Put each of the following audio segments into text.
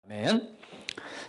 아멘.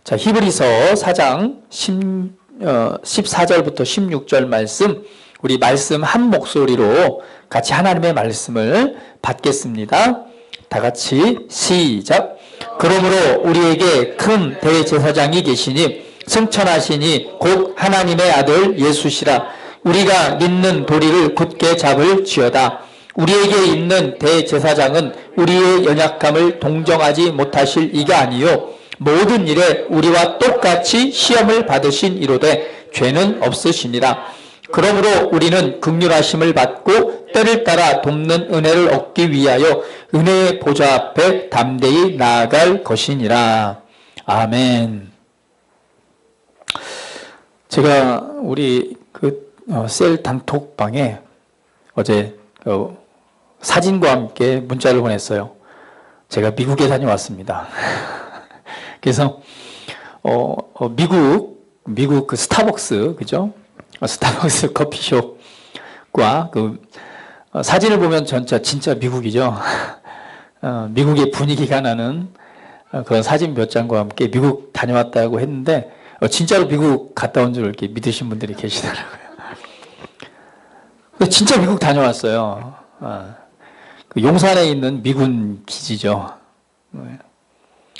자, 히브리서 4장 14절부터 16절 말씀, 우리 말씀 한 목소리로 같이 하나님의 말씀을 받겠습니다. 다 같이 시작. 그러므로 우리에게 큰 대제사장이 계시니 승천하시니 곧 하나님의 아들 예수시라. 우리가 믿는 도리를 굳게 잡을지어다. 우리에게 있는 대제사장은 우리의 연약함을 동정하지 못하실 이가 아니요 모든 일에 우리와 똑같이 시험을 받으신 이로되 죄는 없으시니라. 그러므로 우리는 긍휼하심을 받고 때를 따라 돕는 은혜를 얻기 위하여 은혜의 보좌 앞에 담대히 나아갈 것이니라. 아멘. 제가 우리 셀 단톡방에 어제 사진과 함께 문자를 보냈어요. 제가 미국에 다녀왔습니다. 그래서 미국 그 스타벅스, 그죠? 스타벅스 커피숍과 사진을 보면 진짜 미국이죠. 미국의 분위기가 나는 그런 사진 몇 장과 함께 미국 다녀왔다고 했는데 진짜로 미국 갔다 온 줄 이렇게 믿으신 분들이 계시더라고요. 진짜 미국 다녀왔어요. 그 용산에 있는 미군 기지죠.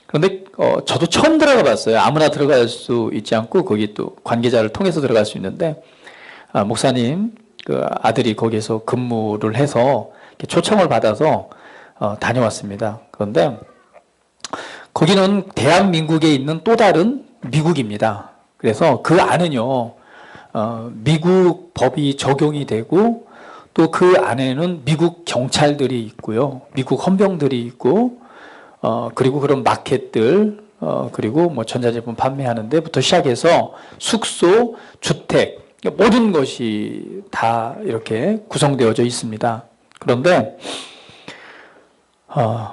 그런데 저도 처음 들어가 봤어요. 아무나 들어갈 수 있지 않고 거기 또 관계자를 통해서 들어갈 수 있는데 목사님 그 아들이 거기에서 근무를 해서 초청을 받아서 다녀왔습니다. 그런데 거기는 대한민국에 있는 또 다른 미국입니다. 그래서 그 안은요 미국 법이 적용이 되고 또 그 안에는 미국 경찰들이 있고요, 미국 헌병들이 있고, 그리고 그런 마켓들, 그리고 뭐 전자제품 판매하는 데부터 시작해서 숙소, 주택, 모든 것이 다 이렇게 구성되어져 있습니다. 그런데,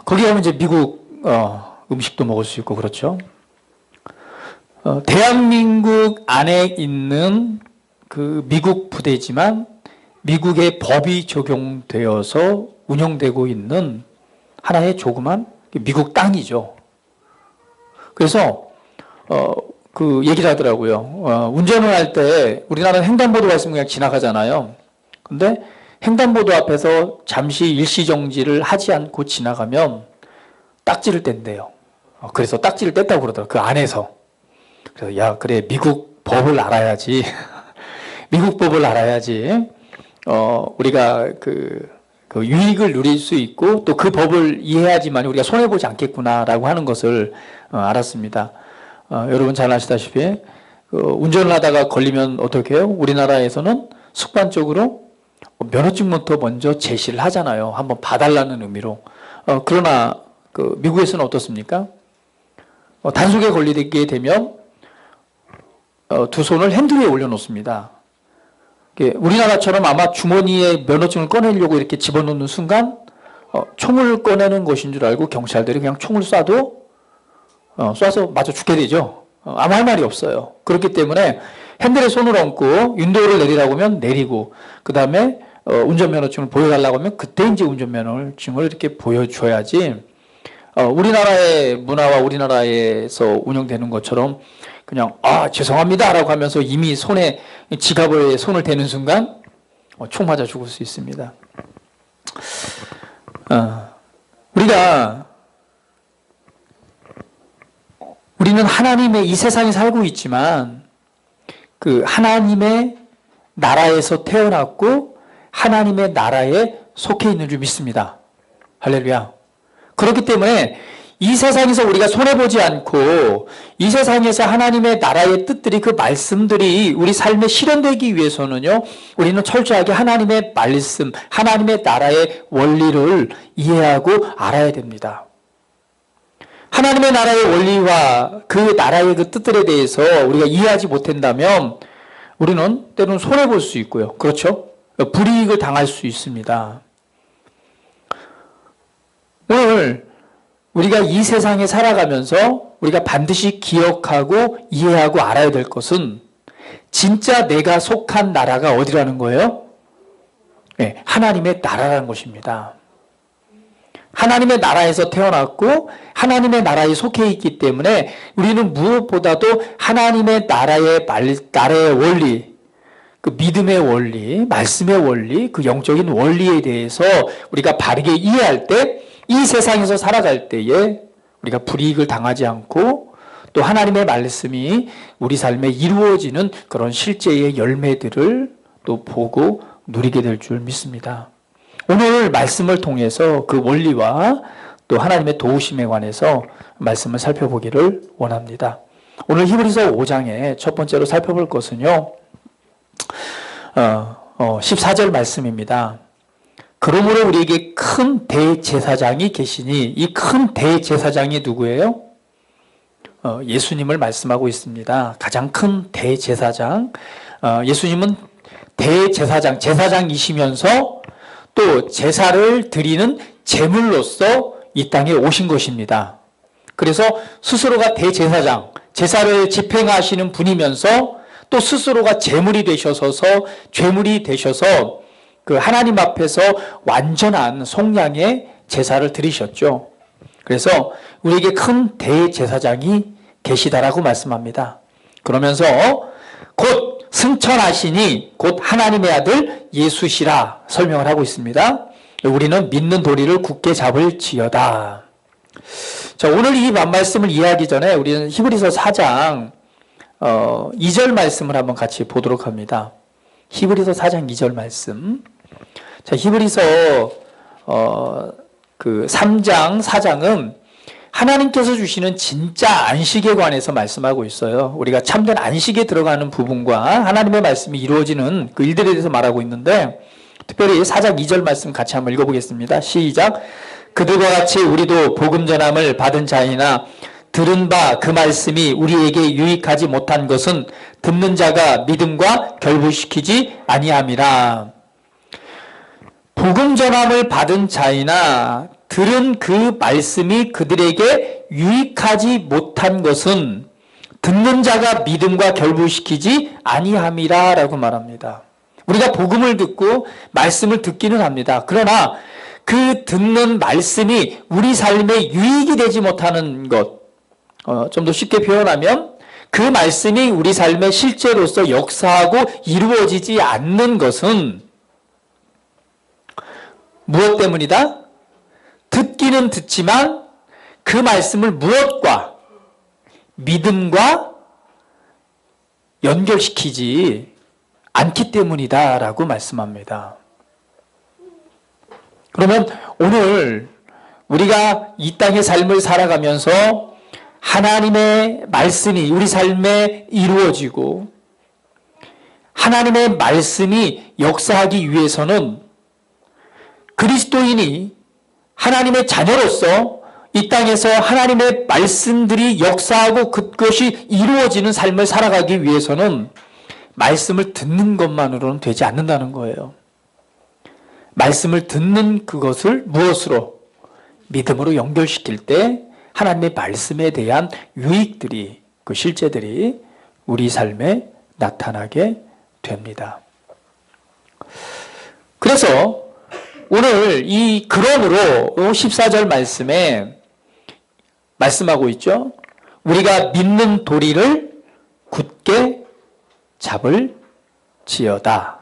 거기 가면 이제 미국, 음식도 먹을 수 있고, 그렇죠. 대한민국 안에 있는 그 미국 부대지만 미국의 법이 적용되어서 운영되고 있는 하나의 조그만 미국 땅이죠. 그래서 그 얘기를 하더라고요. 운전을 할 때 우리나라는 횡단보도가 있으면 그냥 지나가잖아요. 근데 횡단보도 앞에서 잠시 일시정지를 하지 않고 지나가면 딱지를 뗀대요. 그래서 딱지를 뗐다고 그러더라고요. 그 안에서. 그래서 야, 그래, 미국 법을 알아야지. 미국 법을 알아야지. 우리가 그 유익을 누릴 수 있고 또 그 법을 이해해야지만 우리가 손해보지 않겠구나라고 하는 것을 알았습니다. 여러분 잘 아시다시피 운전을 하다가 걸리면 어떻게 해요? 우리나라에서는 습관적으로 면허증부터 먼저 제시를 하잖아요. 한번 봐달라는 의미로. 그러나 그 미국에서는 어떻습니까? 단속에 걸리게 되면 두 손을 핸들 위에 올려놓습니다. 우리나라처럼 아마 주머니에 면허증을 꺼내려고 이렇게 집어넣는 순간 총을 꺼내는 것인 줄 알고 경찰들이 그냥 총을 쏴도 쏴서 맞아 죽게 되죠. 아무 할 말이 없어요. 그렇기 때문에 핸들에 손을 얹고 윤도를 내리라고 하면 내리고, 그 다음에 운전면허증을 보여달라고 하면 그때 이제 운전면허증을 이렇게 보여줘야지, 우리나라의 문화와 우리나라에서 운영되는 것처럼 그냥 죄송합니다 라고 하면서 이미 지갑에 손을 대는 순간 총 맞아 죽을 수 있습니다. 우리는 하나님의 이 세상에 살고 있지만 그 하나님의 나라에서 태어났고 하나님의 나라에 속해 있는 줄 믿습니다. 할렐루야. 그렇기 때문에 이 세상에서 우리가 손해보지 않고 이 세상에서 하나님의 나라의 뜻들이, 그 말씀들이 우리 삶에 실현되기 위해서는요, 우리는 철저하게 하나님의 말씀, 하나님의 나라의 원리를 이해하고 알아야 됩니다. 하나님의 나라의 원리와 그 나라의 그 뜻들에 대해서 우리가 이해하지 못한다면 우리는 때로는 손해볼 수 있고요. 그렇죠? 불이익을 당할 수 있습니다. 오늘 우리가 이 세상에 살아가면서 우리가 반드시 기억하고 이해하고 알아야 될 것은 진짜 내가 속한 나라가 어디라는 거예요? 네, 하나님의 나라라는 것입니다. 하나님의 나라에서 태어났고 하나님의 나라에 속해 있기 때문에 우리는 무엇보다도 하나님의 나라의 원리, 그 믿음의 원리, 말씀의 원리, 그 영적인 원리에 대해서 우리가 바르게 이해할 때 이 세상에서 살아갈 때에 우리가 불이익을 당하지 않고 또 하나님의 말씀이 우리 삶에 이루어지는 그런 실제의 열매들을 또 보고 누리게 될 줄 믿습니다. 오늘 말씀을 통해서 그 원리와 또 하나님의 도우심에 관해서 말씀을 살펴보기를 원합니다. 오늘 히브리서 5장에 첫 번째로 살펴볼 것은요, 14절 말씀입니다. 그러므로 우리에게 큰 대제사장이 계시니, 이 큰 대제사장이 누구예요? 예수님을 말씀하고 있습니다. 가장 큰 대제사장. 예수님은 대제사장, 제사장이시면서 또 제사를 드리는 제물로서 이 땅에 오신 것입니다. 그래서 스스로가 대제사장, 제사를 집행하시는 분이면서 또 스스로가 제물이 되셔서 그 하나님 앞에서 완전한 속량의 제사를 드리셨죠. 그래서 우리에게 큰 대제사장이 계시다라고 말씀합니다. 그러면서 곧 승천하시니 곧 하나님의 아들 예수시라 설명을 하고 있습니다. 우리는 믿는 도리를 굳게 잡을지어다. 자, 오늘 이 말씀을 이해하기 전에 우리는 히브리서 4장 2절 말씀을 한번 같이 보도록 합니다. 히브리서 4장 2절 말씀. 자, 히브리서 3장 4장은 하나님께서 주시는 진짜 안식에 관해서 말씀하고 있어요. 우리가 참된 안식에 들어가는 부분과 하나님의 말씀이 이루어지는 그 일들에 대해서 말하고 있는데, 특별히 4장 2절 말씀 같이 한번 읽어보겠습니다. 시작. 그들과 같이 우리도 복음 전함을 받은 자이나 들은 바 그 말씀이 우리에게 유익하지 못한 것은 듣는 자가 믿음과 결부시키지 아니함이라. 복음 전함을 받은 자이나 들은 그 말씀이 그들에게 유익하지 못한 것은 듣는 자가 믿음과 결부시키지 아니함이라 라고 말합니다. 우리가 복음을 듣고 말씀을 듣기는 합니다. 그러나 그 듣는 말씀이 우리 삶에 유익이 되지 못하는 것, 좀 더 쉽게 표현하면 그 말씀이 우리 삶에 실제로서 역사하고 이루어지지 않는 것은 무엇 때문이다? 듣기는 듣지만 그 말씀을 무엇과? 믿음과 연결시키지 않기 때문이다 라고 말씀합니다. 그러면 오늘 우리가 이 땅의 삶을 살아가면서 하나님의 말씀이 우리 삶에 이루어지고 하나님의 말씀이 역사하기 위해서는 그리스도인이 하나님의 자녀로서 이 땅에서 하나님의 말씀들이 역사하고 그것이 이루어지는 삶을 살아가기 위해서는 말씀을 듣는 것만으로는 되지 않는다는 거예요. 말씀을 듣는 그것을 무엇으로? 믿음으로 연결시킬 때 하나님의 말씀에 대한 유익들이, 그 실제들이 우리 삶에 나타나게 됩니다. 그래서 오늘 그러므로 14절 말씀에 말씀하고 있죠. 우리가 믿는 도리를 굳게 잡을지어다.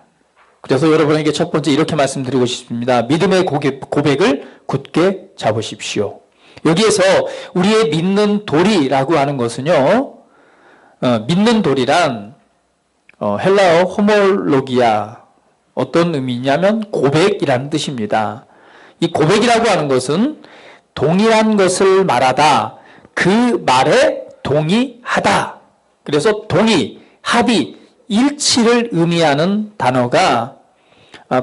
그래서 여러분에게 첫 번째 이렇게 말씀드리고 싶습니다. 믿음의 고백을 굳게 잡으십시오. 여기에서 우리의 믿는 도리라고 하는 것은요, 믿는 도리란 헬라어 호몰로기아, 어떤 의미냐면 고백이라는 뜻입니다. 이 고백이라고 하는 것은 동일한 것을 말하다, 그 말에 동의하다. 그래서 동의, 합의, 일치를 의미하는 단어가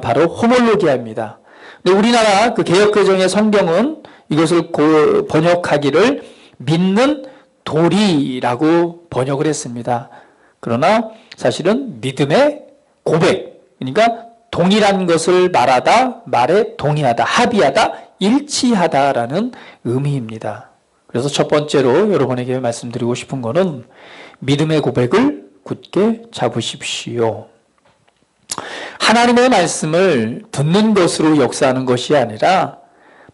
바로 호몰로기아입니다. 근데 우리나라 그 개역개정의 성경은 이것을 번역하기를 믿는 도리라고 번역을 했습니다. 그러나 사실은 믿음의 고백, 그러니까 동일한 것을 말하다, 말에 동의하다, 합의하다, 일치하다라는 의미입니다. 그래서 첫 번째로 여러분에게 말씀드리고 싶은 것은 믿음의 고백을 굳게 잡으십시오. 하나님의 말씀을 듣는 것으로 역사하는 것이 아니라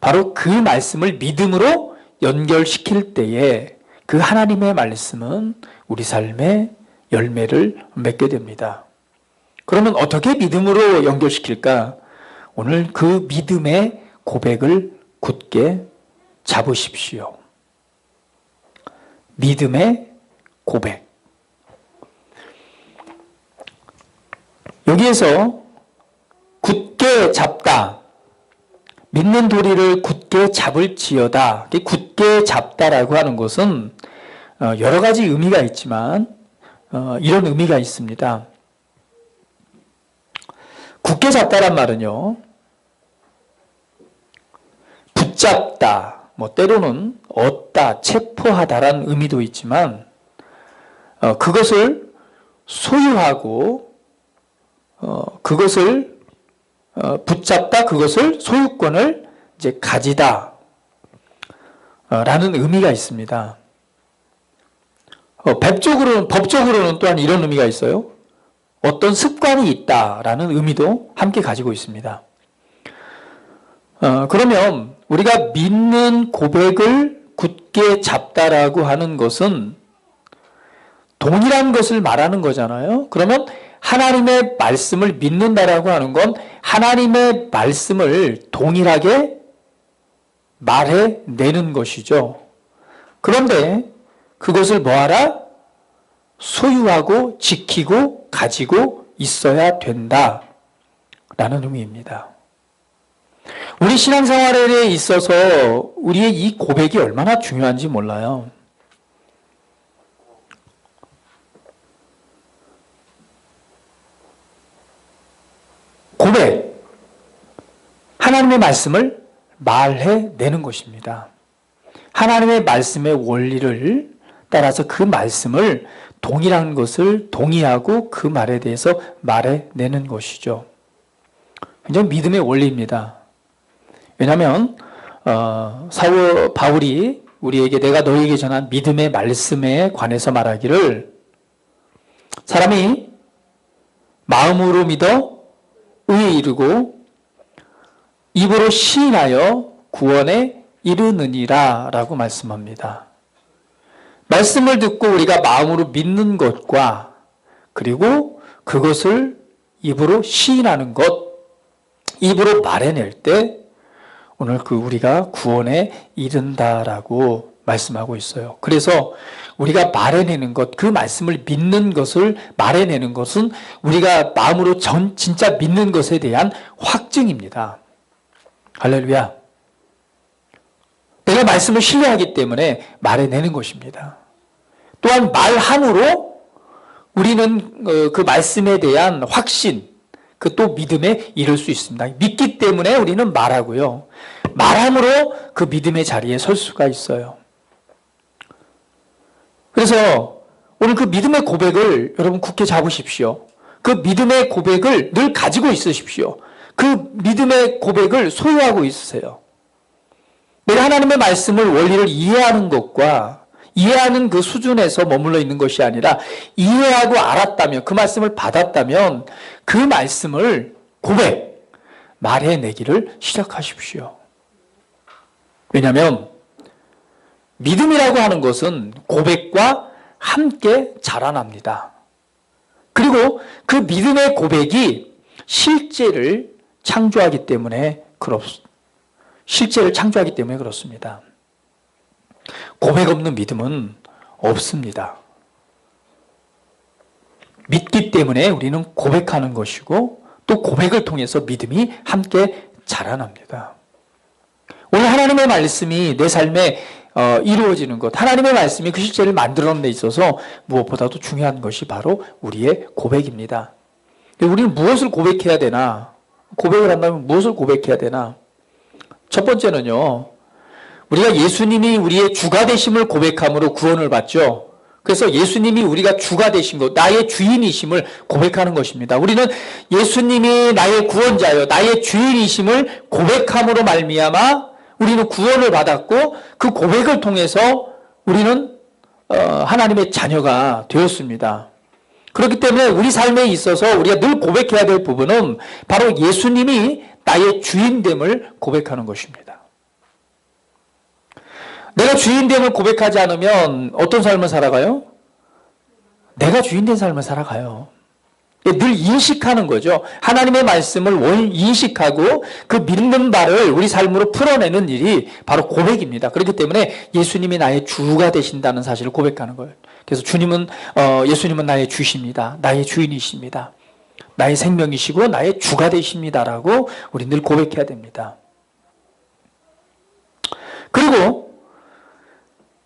바로 그 말씀을 믿음으로 연결시킬 때에 그 하나님의 말씀은 우리 삶에 열매를 맺게 됩니다. 그러면 어떻게 믿음으로 연결시킬까? 오늘 그 믿음의 고백을 굳게 잡으십시오. 믿음의 고백. 여기에서 굳게 잡다, 믿는 도리를 굳게 잡을지어다. 굳게 잡다라고 하는 것은 여러 가지 의미가 있지만 이런 의미가 있습니다. 굳게 잡다란 말은요, 붙잡다, 때로는 얻다, 체포하다라는 의미도 있지만 그것을 소유하고 그것을 붙잡다, 그것을 소유권을 이제 가지다 라는 의미가 있습니다. 법적으로는 또한 이런 의미가 있어요. 어떤 습관이 있다라는 의미도 함께 가지고 있습니다. 그러면 우리가 믿는 고백을 굳게 잡다라고 하는 것은 동일한 것을 말하는 거잖아요. 그러면 하나님의 말씀을 믿는다라고 하는 건 하나님의 말씀을 동일하게 말해내는 것이죠. 그런데 그것을 뭐하라? 소유하고 지키고 가지고 있어야 된다라는 의미입니다. 우리 신앙생활에 있어서 우리의 이 고백이 얼마나 중요한지 몰라요. 고백, 하나님의 말씀을 말해내는 것입니다. 하나님의 말씀의 원리를 따라서 그 말씀을 동일한 것을 동의하고 그 말에 대해서 말해내는 것이죠. 굉장히 믿음의 원리입니다. 왜냐하면 바울이 우리에게 내가 너희에게 전한 믿음의 말씀에 관해서 말하기를 사람이 마음으로 믿어 의에 이르고 입으로 시인하여 구원에 이르느니라 라고 말씀합니다. 말씀을 듣고 우리가 마음으로 믿는 것과 그리고 그것을 입으로 시인하는 것, 입으로 말해낼 때 오늘 우리가 구원에 이른다라고 말씀하고 있어요. 그래서 우리가 말해내는 것, 그 말씀을 믿는 것을 말해내는 것은 우리가 마음으로 진짜 믿는 것에 대한 확증입니다. 할렐루야. 내가 말씀을 신뢰하기 때문에 말해내는 것입니다. 또한 말함으로 우리는 그 말씀에 대한 확신, 그 또 믿음에 이를 수 있습니다. 믿기 때문에 우리는 말하고요. 말함으로 그 믿음의 자리에 설 수가 있어요. 그래서 오늘 그 믿음의 고백을 여러분 굳게 잡으십시오. 그 믿음의 고백을 늘 가지고 있으십시오. 그 믿음의 고백을 소유하고 있으세요. 내가 하나님의 말씀을 원리를 이해하는 것과 이해하는 그 수준에서 머물러 있는 것이 아니라 이해하고 알았다면, 그 말씀을 받았다면 그 말씀을 말해내기를 시작하십시오. 왜냐하면 믿음이라고 하는 것은 고백과 함께 자라납니다. 그리고 그 믿음의 고백이 실제를 창조하기 때문에 그렇습니다. 고백 없는 믿음은 없습니다. 믿기 때문에 우리는 고백하는 것이고 또 고백을 통해서 믿음이 함께 자라납니다. 오늘 하나님의 말씀이 내 삶에 이루어지는 것, 하나님의 말씀이 그 실제를 만들어내는 데 있어서 무엇보다도 중요한 것이 바로 우리의 고백입니다. 우리는 무엇을 고백해야 되나? 고백을 한다면 무엇을 고백해야 되나? 첫 번째는요, 우리가 예수님이 우리의 주가 되심을 고백함으로 구원을 받죠. 그래서 예수님이 우리가 주가 되신 것, 나의 주인이심을 고백하는 것입니다. 우리는 예수님이 나의 구원자요, 나의 주인이심을 고백함으로 말미암아 우리는 구원을 받았고 그 고백을 통해서 우리는 하나님의 자녀가 되었습니다. 그렇기 때문에 우리 삶에 있어서 우리가 늘 고백해야 될 부분은 바로 예수님이 나의 주인됨을 고백하는 것입니다. 내가 주인됨을 고백하지 않으면 어떤 삶을 살아가요? 내가 주인된 삶을 살아가요. 늘 인식하는 거죠. 하나님의 말씀을 인식하고 그 믿는 바를 우리 삶으로 풀어내는 일이 바로 고백입니다. 그렇기 때문에 예수님이 나의 주가 되신다는 사실을 고백하는 거예요. 그래서 예수님은 나의 주십니다. 나의 주인이십니다. 나의 생명이시고 나의 주가 되십니다라고 우리 늘 고백해야 됩니다. 그리고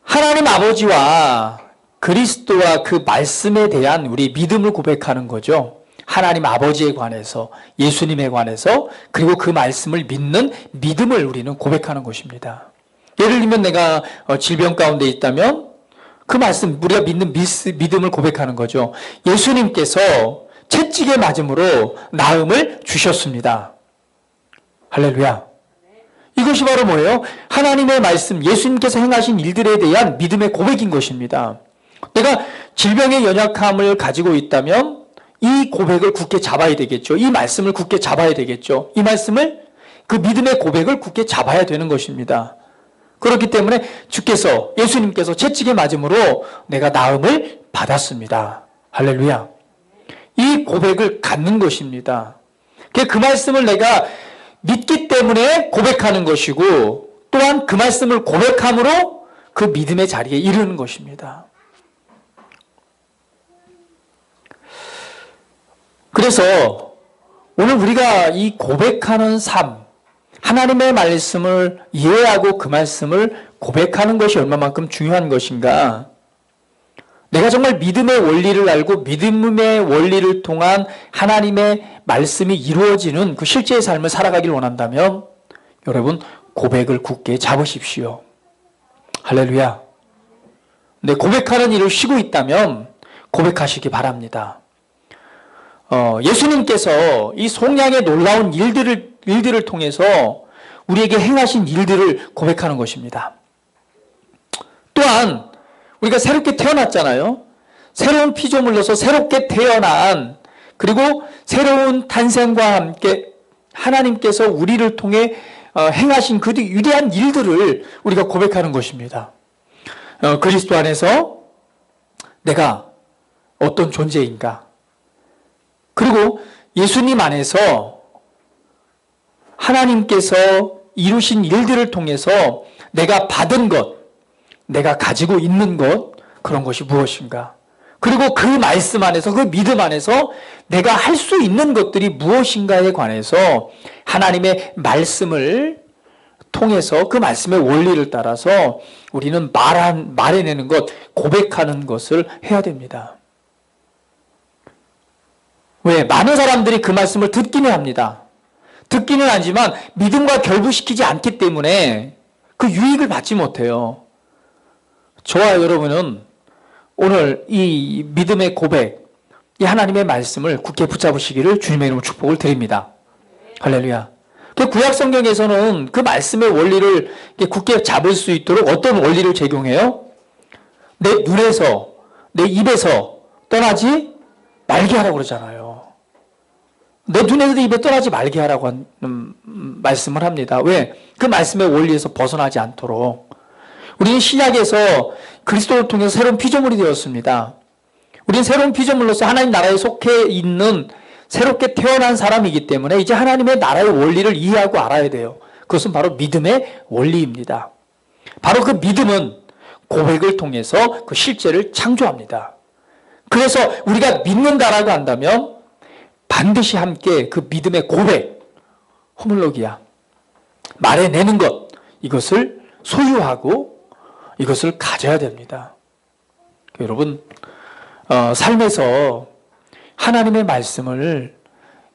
하나님 아버지와 그리스도와 그 말씀에 대한 우리 믿음을 고백하는 거죠. 하나님 아버지에 관해서, 예수님에 관해서, 그리고 그 말씀을 믿는 믿음을 우리는 고백하는 것입니다. 예를 들면 내가 질병 가운데 있다면 그 말씀, 우리가 믿는 믿음을 고백하는 거죠. 예수님께서 채찍에 맞음으로 나음을 주셨습니다. 할렐루야. 이것이 바로 뭐예요? 하나님의 말씀, 예수님께서 행하신 일들에 대한 믿음의 고백인 것입니다. 내가 질병의 연약함을 가지고 있다면 이 고백을 굳게 잡아야 되겠죠. 이 말씀을 굳게 잡아야 되겠죠. 이 말씀을, 그 믿음의 고백을 굳게 잡아야 되는 것입니다. 그렇기 때문에 주께서, 예수님께서 채찍에 맞음으로 내가 나음을 받았습니다. 할렐루야. 이 고백을 갖는 것입니다. 그 말씀을 내가 믿기 때문에 고백하는 것이고, 또한 그 말씀을 고백함으로 그 믿음의 자리에 이르는 것입니다. 그래서 오늘 우리가 이 고백하는 삶, 하나님의 말씀을 이해하고 그 말씀을 고백하는 것이 얼마만큼 중요한 것인가? 내가 정말 믿음의 원리를 알고 믿음의 원리를 통한 하나님의 말씀이 이루어지는 그 실제의 삶을 살아가길 원한다면 여러분 고백을 굳게 잡으십시오. 할렐루야. 근데 고백하는 일을 쉬고 있다면 고백하시기 바랍니다. 예수님께서 이 속량의 놀라운 일들을 통해서 우리에게 행하신 일들을 고백하는 것입니다. 또한 우리가 새롭게 태어났잖아요. 새로운 피조물로서 새롭게 태어난, 그리고 새로운 탄생과 함께 하나님께서 우리를 통해 행하신 그 위대한 일들을 우리가 고백하는 것입니다. 그리스도 안에서 내가 어떤 존재인가? 그리고 예수님 안에서 하나님께서 이루신 일들을 통해서 내가 받은 것, 내가 가지고 있는 것, 그런 것이 무엇인가? 그리고 그 말씀 안에서, 그 믿음 안에서 내가 할 수 있는 것들이 무엇인가에 관해서 하나님의 말씀을 통해서 그 말씀의 원리를 따라서 우리는 말해내는 것, 고백하는 것을 해야 됩니다. 왜? 많은 사람들이 그 말씀을 듣기는 합니다. 듣기는 하지만 믿음과 결부시키지 않기 때문에 그 유익을 받지 못해요. 저와 여러분은 오늘 이 믿음의 고백, 이 하나님의 말씀을 굳게 붙잡으시기를 주님의 이름으로 축복을 드립니다. 할렐루야. 구약 성경에서는 그 말씀의 원리를 굳게 잡을 수 있도록 어떤 원리를 적용해요? 내 눈에서, 내 입에서 떠나지 말게 하라고 그러잖아요. 내 눈에서 내 입에 떠나지 말게 하라고 하는 말씀을 합니다. 왜? 그 말씀의 원리에서 벗어나지 않도록. 우리는 신약에서 그리스도를 통해서 새로운 피조물이 되었습니다. 우리는 새로운 피조물로서 하나님 나라에 속해 있는 새롭게 태어난 사람이기 때문에 이제 하나님의 나라의 원리를 이해하고 알아야 돼요. 그것은 바로 믿음의 원리입니다. 바로 그 믿음은 고백을 통해서 그 실제를 창조합니다. 그래서 우리가 믿는다라고 한다면 반드시 함께 그 믿음의 고백, 호물로기야, 말해내는 것, 이것을 소유하고 이것을 가져야 됩니다. 여러분, 삶에서 하나님의 말씀을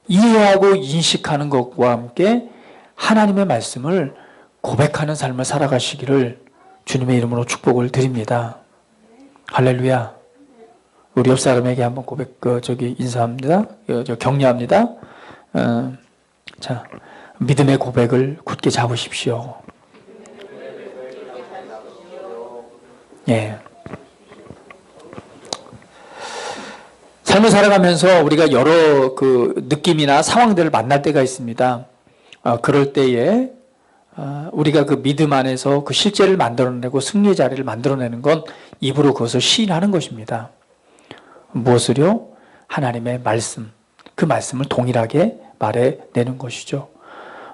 이해하고 인식하는 것과 함께 하나님의 말씀을 고백하는 삶을 살아가시기를 주님의 이름으로 축복을 드립니다. 할렐루야. 우리 옆 사람에게 한번 인사합니다. 격려합니다. 자, 믿음의 고백을 굳게 잡으십시오. 예. 삶을 살아가면서 우리가 여러 그 느낌이나 상황들을 만날 때가 있습니다. 그럴 때에 우리가 그 믿음 안에서 그 실제를 만들어내고 승리의 자리를 만들어내는 건 입으로 그것을 시인하는 것입니다. 무엇을요? 하나님의 말씀, 그 말씀을 동일하게 말해내는 것이죠.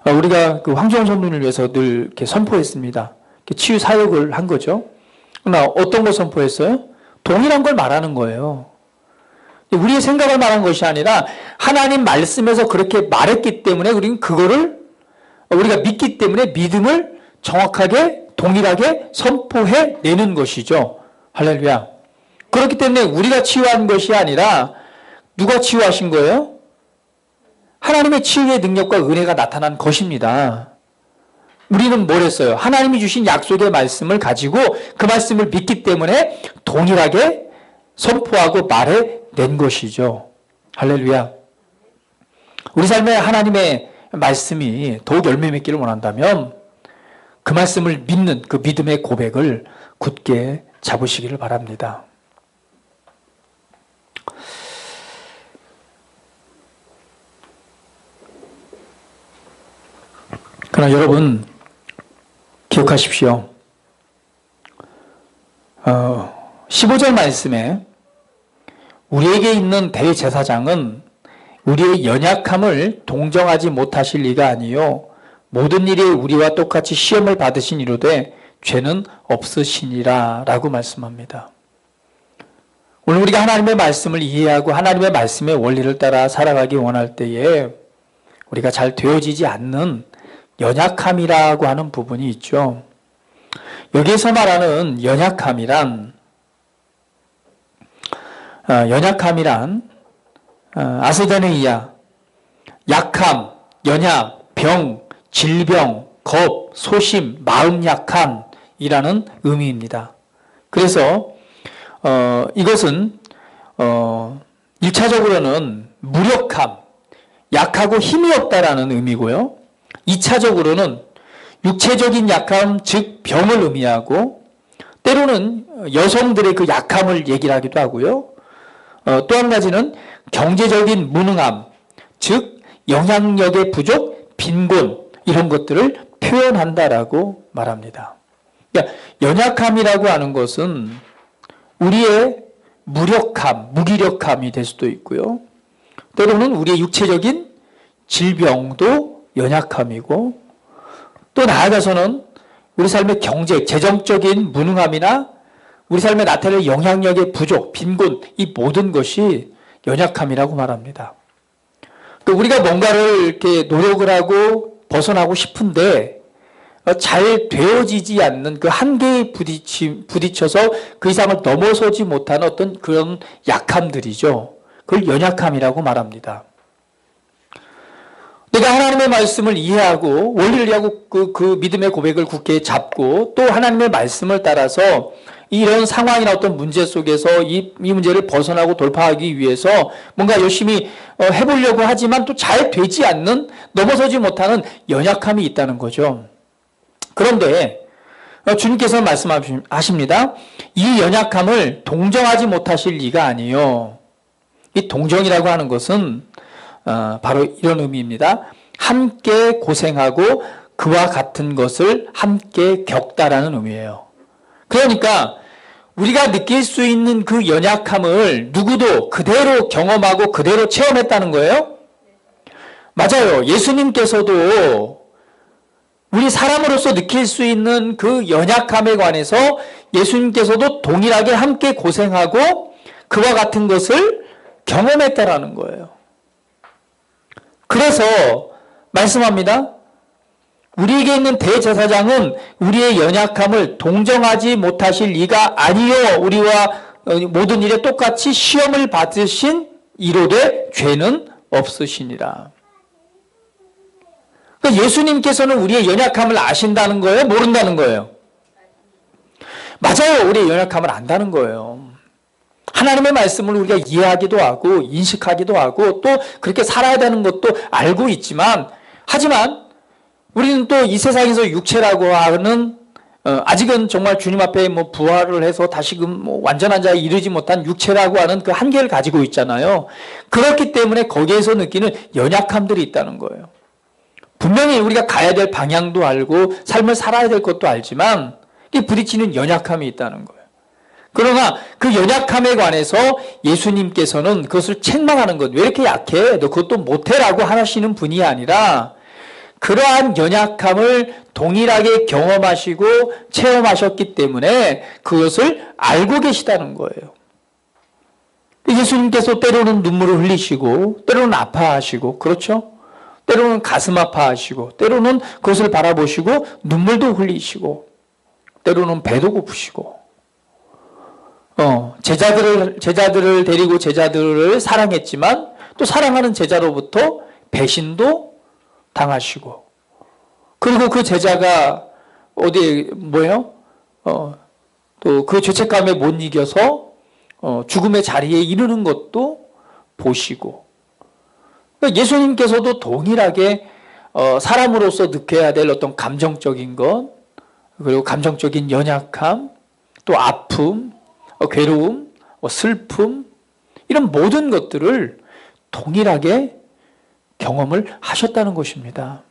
우리가 그 황정원 선생님을 위해서 늘 이렇게 선포했습니다. 치유 사역을 한 거죠. 그러나 어떤 걸 선포했어요? 동일한 걸 말하는 거예요. 우리의 생각을 말한 것이 아니라 하나님 말씀에서 그렇게 말했기 때문에 우리는 그거를 우리가 믿기 때문에 믿음을 정확하게 동일하게 선포해내는 것이죠. 할렐루야. 그렇기 때문에 우리가 치유한 것이 아니라 누가 치유하신 거예요? 하나님의 치유의 능력과 은혜가 나타난 것입니다. 우리는 뭘 했어요? 하나님이 주신 약속의 말씀을 가지고 그 말씀을 믿기 때문에 동일하게 선포하고 말해낸 것이죠. 할렐루야. 우리 삶에 하나님의 말씀이 더욱 열매 맺기를 원한다면 그 말씀을 믿는 그 믿음의 고백을 굳게 잡으시기를 바랍니다. 그러나 여러분 기억하십시오. 15절 말씀에 우리에게 있는 대제사장은 우리의 연약함을 동정하지 못하실 리가 아니요 모든 일에 우리와 똑같이 시험을 받으신 이로되 죄는 없으시니라 라고 말씀합니다. 오늘 우리가 하나님의 말씀을 이해하고 하나님의 말씀의 원리를 따라 살아가기 원할 때에 우리가 잘 되어지지 않는 연약함이라고 하는 부분이 있죠. 여기에서 말하는 연약함이란 아세데네이아, 약함, 연약, 병, 질병, 겁, 소심, 마음 약함이라는 의미입니다. 그래서 이것은 1차적으로는 무력함, 약하고 힘이 없다라는 의미고요. 2차적으로는 육체적인 약함, 즉 병을 의미하고 때로는 여성들의 그 약함을 얘기를 하기도 하고요. 또 한 가지는 경제적인 무능함, 즉 영향력의 부족, 빈곤 이런 것들을 표현한다라고 말합니다. 그러니까 연약함이라고 하는 것은 우리의 무력함, 무기력함이 될 수도 있고요. 때로는 우리의 육체적인 질병도 연약함이고 또 나아가서는 우리 삶의 경제, 재정적인 무능함이나 우리 삶에 나타낼 영향력의 부족, 빈곤 이 모든 것이 연약함이라고 말합니다. 또 우리가 뭔가를 이렇게 노력을 하고 벗어나고 싶은데 잘 되어지지 않는 그 한계에 부딪혀서 그 이상을 넘어서지 못하는 어떤 그런 약함들이죠. 그걸 연약함이라고 말합니다. 내가 하나님의 말씀을 이해하고 원리를 이해하고 그 믿음의 고백을 굳게 잡고 또 하나님의 말씀을 따라서 이런 상황이나 어떤 문제 속에서 이 문제를 벗어나고 돌파하기 위해서 뭔가 열심히 해보려고 하지만 또 잘 되지 않는 넘어서지 못하는 연약함이 있다는 거죠. 그런데 주님께서 말씀하십니다. 이 연약함을 동정하지 못하실 리가 아니요. 이 동정이라고 하는 것은 바로 이런 의미입니다. 함께 고생하고 그와 같은 것을 함께 겪다라는 의미예요. 그러니까 우리가 느낄 수 있는 그 연약함을 누구도 그대로 경험하고 그대로 체험했다는 거예요? 맞아요. 예수님께서도 우리 사람으로서 느낄 수 있는 그 연약함에 관해서 예수님께서도 동일하게 함께 고생하고 그와 같은 것을 경험했다라는 거예요. 그래서 말씀합니다. 우리에게 있는 대제사장은 우리의 연약함을 동정하지 못하실 이가 아니요 우리와 모든 일에 똑같이 시험을 받으신 이로되 죄는 없으시니라. 그러니까 예수님께서는 우리의 연약함을 아신다는 거예요? 모른다는 거예요? 맞아요. 우리의 연약함을 안다는 거예요. 하나님의 말씀을 우리가 이해하기도 하고 인식하기도 하고 또 그렇게 살아야 되는 것도 알고 있지만 하지만 우리는 또 이 세상에서 육체라고 하는 아직은 정말 주님 앞에 뭐 부활을 해서 다시금 뭐 완전한 자에 이르지 못한 육체라고 하는 그 한계를 가지고 있잖아요. 그렇기 때문에 거기에서 느끼는 연약함들이 있다는 거예요. 분명히 우리가 가야 될 방향도 알고 삶을 살아야 될 것도 알지만 이 부딪히는 연약함이 있다는 거예요. 그러나 그 연약함에 관해서 예수님께서는 그것을 책망하는 것, 왜 이렇게 약해? 너 그것도 못해라고 하시는 분이 아니라 그러한 연약함을 동일하게 경험하시고 체험하셨기 때문에 그것을 알고 계시다는 거예요. 예수님께서 때로는 눈물을 흘리시고 때로는 아파하시고, 그렇죠? 때로는 가슴 아파하시고 때로는 그것을 바라보시고 눈물도 흘리시고 때로는 배도 고프시고 제자들을 데리고 제자들을 사랑했지만 또 사랑하는 제자로부터 배신도 당하시고, 그리고 그 제자가 또 그 죄책감에 못 이겨서 죽음의 자리에 이르는 것도 보시고, 그러니까 예수님께서도 동일하게 사람으로서 느껴야 될 어떤 감정적인 것, 그리고 감정적인 연약함, 또 아픔, 괴로움, 슬픔, 이런 모든 것들을 동일하게 경험을 하셨다는 것입니다.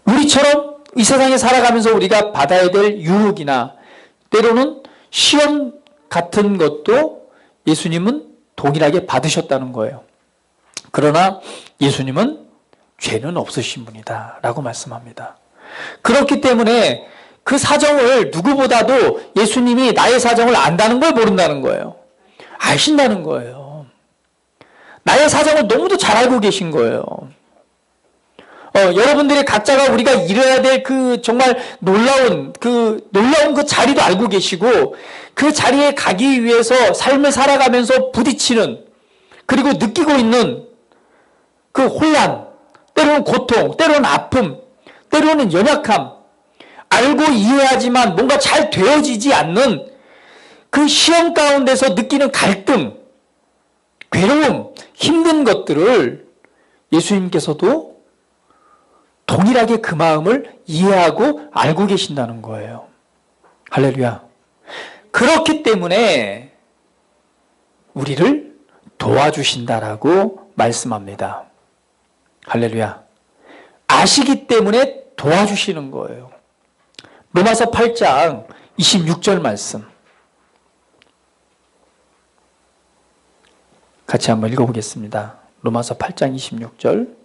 우리처럼 이 세상에 살아가면서 우리가 받아야 될 유혹이나 때로는 시험 같은 것도 예수님은 동일하게 받으셨다는 거예요. 그러나 예수님은 죄는 없으신 분이다 라고 말씀합니다. 그렇기 때문에 그 사정을 누구보다도 예수님이 나의 사정을 안다는 걸 모른다는 거예요. 아신다는 거예요. 나의 사정을 너무도 잘 알고 계신 거예요. 여러분들이 각자가 우리가 이뤄야 될 그 정말 놀라운 그 자리도 알고 계시고, 그 자리에 가기 위해서 삶을 살아가면서 부딪히는, 그리고 느끼고 있는 그 혼란, 때로는 고통, 때로는 아픔, 때로는 연약함, 알고 이해하지만 뭔가 잘 되어지지 않는 그 시험 가운데서 느끼는 갈등, 괴로움, 힘든 것들을 예수님께서도 동일하게 그 마음을 이해하고 알고 계신다는 거예요. 할렐루야. 그렇기 때문에 우리를 도와주신다라고 말씀합니다. 할렐루야. 아시기 때문에 도와주시는 거예요. 로마서 8장 26절 말씀 같이 한번 읽어보겠습니다. 로마서 8장 26절.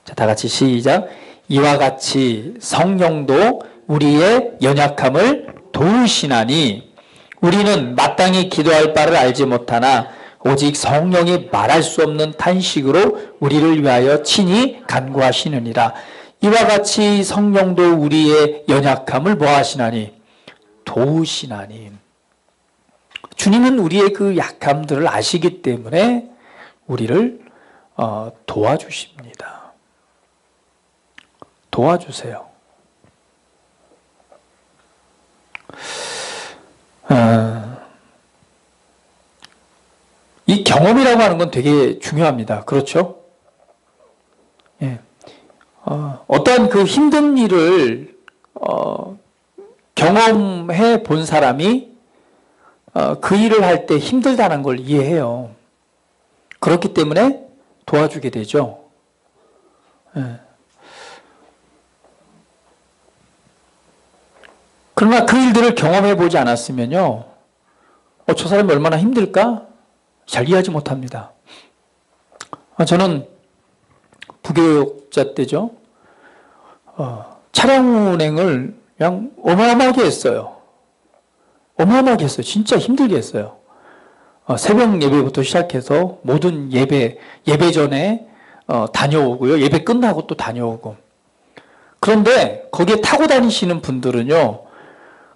자, 다 같이 시작. 이와 같이 성령도 우리의 연약함을 도우시나니 우리는 마땅히 기도할 바를 알지 못하나 오직 성령이 말할 수 없는 탄식으로 우리를 위하여 친히 간구하시느니라. 이와 같이 성령도 우리의 연약함을 뭐 하시나니? 도우시나니. 주님은 우리의 그 약함들을 아시기 때문에 우리를 도와주십니다. 도와주세요. 이 경험이라고 하는 건 되게 중요합니다. 그렇죠? 예. 어떠한 그 힘든 일을 경험해 본 사람이 그 일을 할 때 힘들다는 걸 이해해요. 그렇기 때문에 도와주게 되죠. 예. 그러나 그 일들을 경험해 보지 않았으면요, 저 사람이 얼마나 힘들까? 잘 이해하지 못합니다. 저는 부교육자 때죠. 차량 운행을 그냥 어마어마하게 했어요. 어마어마하게 했어요. 진짜 힘들게 했어요. 새벽 예배부터 시작해서 모든 예배 전에 다녀오고요. 예배 끝나고 또 다녀오고. 그런데 거기에 타고 다니시는 분들은요,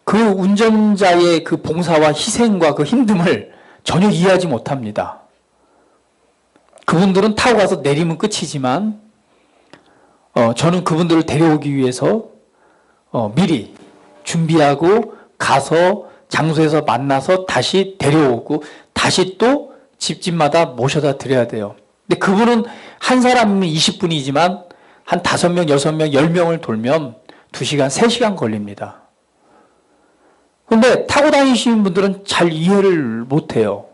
그 운전자의 그 봉사와 희생과 그 힘듦을 전혀 이해하지 못합니다. 그분들은 타고 가서 내리면 끝이지만 저는 그분들을 데려오기 위해서 미리 준비하고 가서 장소에서 만나서 다시 데려오고 다시 또 집집마다 모셔다 드려야 돼요. 근데 그분은 한 사람이면 20분이지만 한 5명, 6명, 10명을 돌면 2시간, 3시간 걸립니다. 그런데 타고 다니시는 분들은 잘 이해를 못해요.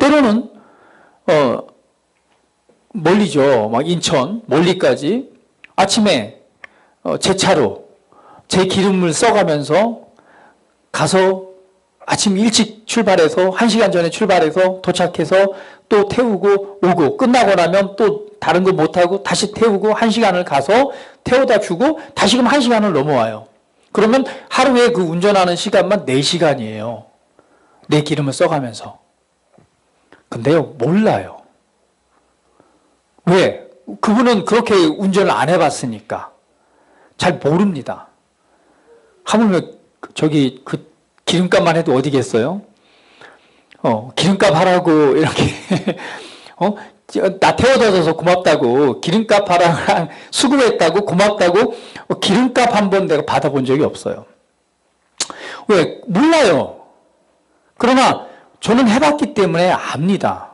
때로는 멀리죠. 막 인천, 멀리까지 아침에 제 차로 제 기름을 써가면서 가서 아침 일찍 출발해서 1시간 전에 출발해서 도착해서 또 태우고 오고 끝나고 나면 또 다른 거 못하고 다시 태우고 1시간을 가서 태워다 주고 다시금 1시간을 넘어와요. 그러면 하루에 그 운전하는 시간만 4시간이에요. 내 기름을 써가면서. 근데요, 몰라요. 왜? 그분은 그렇게 운전을 안 해봤으니까. 잘 모릅니다. 하물며 저기 그 기름값만 해도 어디겠어요? 기름값 하라고 이렇게 나 태워다 줘서 고맙다고 기름값 하라고 수고했다고 고맙다고 기름값 한 번 내가 받아본 적이 없어요. 왜? 몰라요. 그러나 저는 해봤기 때문에 압니다.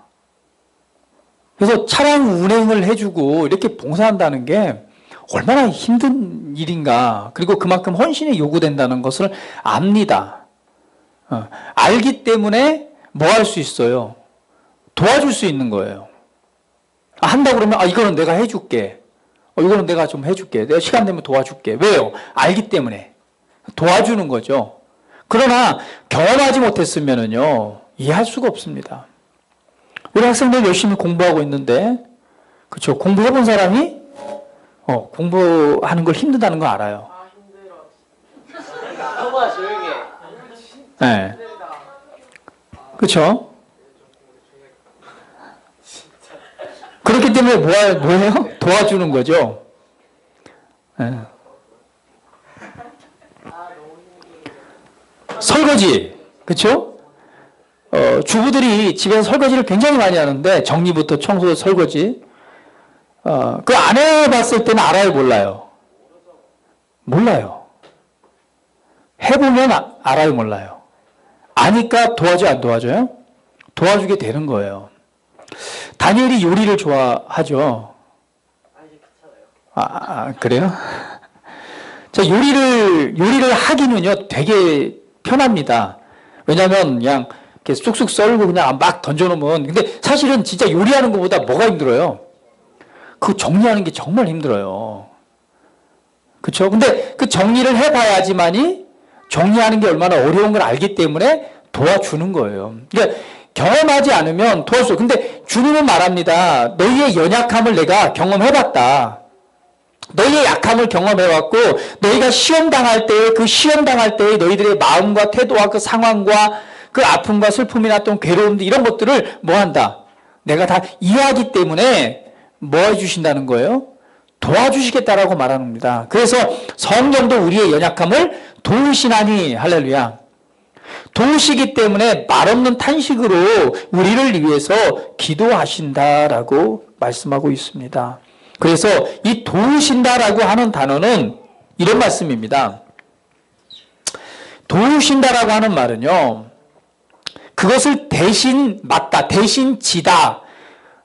그래서 차량 운행을 해주고 이렇게 봉사한다는 게 얼마나 힘든 일인가. 그리고 그만큼 헌신이 요구된다는 것을 압니다. 알기 때문에 뭐 할 수 있어요? 도와줄 수 있는 거예요. 한다 그러면 이거는 내가 해줄게. 이거는 내가 좀 해줄게. 내가 시간 되면 도와줄게. 왜요? 알기 때문에. 도와주는 거죠. 그러나 경험하지 못했으면은요, 이해할 수가 없습니다. 우리 학생들 열심히 공부하고 있는데, 그렇죠? 공부해본 사람이 공부하는 걸 힘들다는 거 알아요. 힘들어. 형아 조용히 해. 네. 그렇죠? 그렇기 때문에 뭐예요? 도와주는 거죠. 네. 설거지, 그렇죠? 주부들이 집에서 설거지를 굉장히 많이 하는데 정리부터 청소, 설거지. 그 안 해봤을 때는 알아요, 몰라요? 몰라요. 해보면 알아요, 몰라요? 아니까 도와줘요, 안 도와줘요? 도와주게 되는 거예요. 다니엘이 요리를 좋아하죠. 그래요? 자, 요리를 하기는요, 되게 편합니다. 왜냐면 그냥 이렇게 쑥쑥 썰고 그냥 막 던져놓으면, 근데 사실은 진짜 요리하는 것보다 뭐가 힘들어요? 그거 정리하는 게 정말 힘들어요. 그쵸? 근데 그 정리를 해봐야지만이 정리하는 게 얼마나 어려운 걸 알기 때문에 도와주는 거예요. 그러니까 경험하지 않으면 도와줘. 근데 주님은 말합니다. 너희의 연약함을 내가 경험해봤다. 너희의 약함을 경험해왔고 너희가 시험당할 때에 그 시험당할 때에 너희들의 마음과 태도와 그 상황과 그 아픔과 슬픔이나 또 괴로움들 이런 것들을 뭐한다? 내가 다 이해하기 때문에 뭐 해주신다는 거예요? 도와주시겠다라고 말합니다. 그래서 성령도 우리의 연약함을 도우시나니 할렐루야. 도우시기 때문에 말없는 탄식으로 우리를 위해서 기도하신다라고 말씀하고 있습니다. 그래서 이 도우신다라고 하는 단어는 이런 말씀입니다. 도우신다라고 하는 말은요, 그것을 대신 맡다, 대신 지다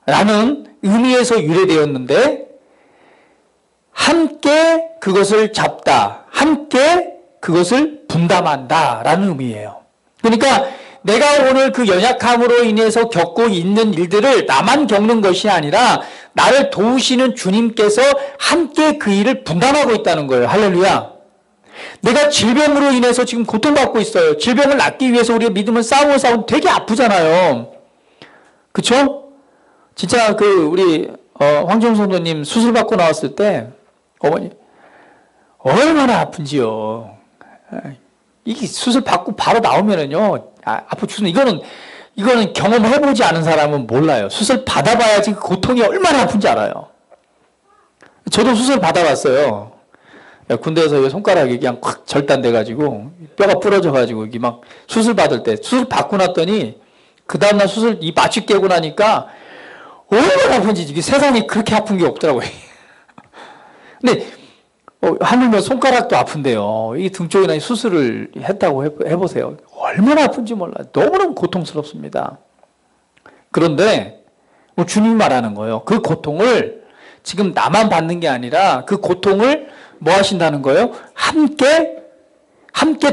라는 의미에서 유래되었는데 함께 그것을 잡다, 함께 그것을 분담한다 라는 의미예요. 그러니까 내가 오늘 그 연약함으로 인해서 겪고 있는 일들을 나만 겪는 것이 아니라 나를 도우시는 주님께서 함께 그 일을 분담하고 있다는 거예요. 할렐루야. 내가 질병으로 인해서 지금 고통받고 있어요. 질병을 낫기 위해서 우리가 믿음을 싸우고 되게 아프잖아요. 그쵸? 진짜 우리 황정 성도님 수술 받고 나왔을 때 어머니 얼마나 아픈지요. 이게 수술 받고 바로 나오면은요, 아프 죽는, 이거는 경험해보지 않은 사람은 몰라요. 수술 받아봐야지 그 고통이 얼마나 아픈지 알아요. 저도 수술 받아봤어요. 군대에서 손가락이 그냥 확 절단돼가지고, 뼈가 부러져가지고, 이게 막 수술 받을 때, 수술 받고 났더니, 그 다음날 수술 이 마취 깨고 나니까, 얼마나 아픈지, 이게 세상에 그렇게 아픈 게 없더라고요. 근데, 하물며 손가락도 아픈데요. 이 등 쪽이나 수술을 했다고 해보세요. 얼마나 아픈지 몰라요. 너무너무 고통스럽습니다. 그런데 주님이 말하는 거예요. 그 고통을 지금 나만 받는 게 아니라 그 고통을 뭐 하신다는 거예요? 함께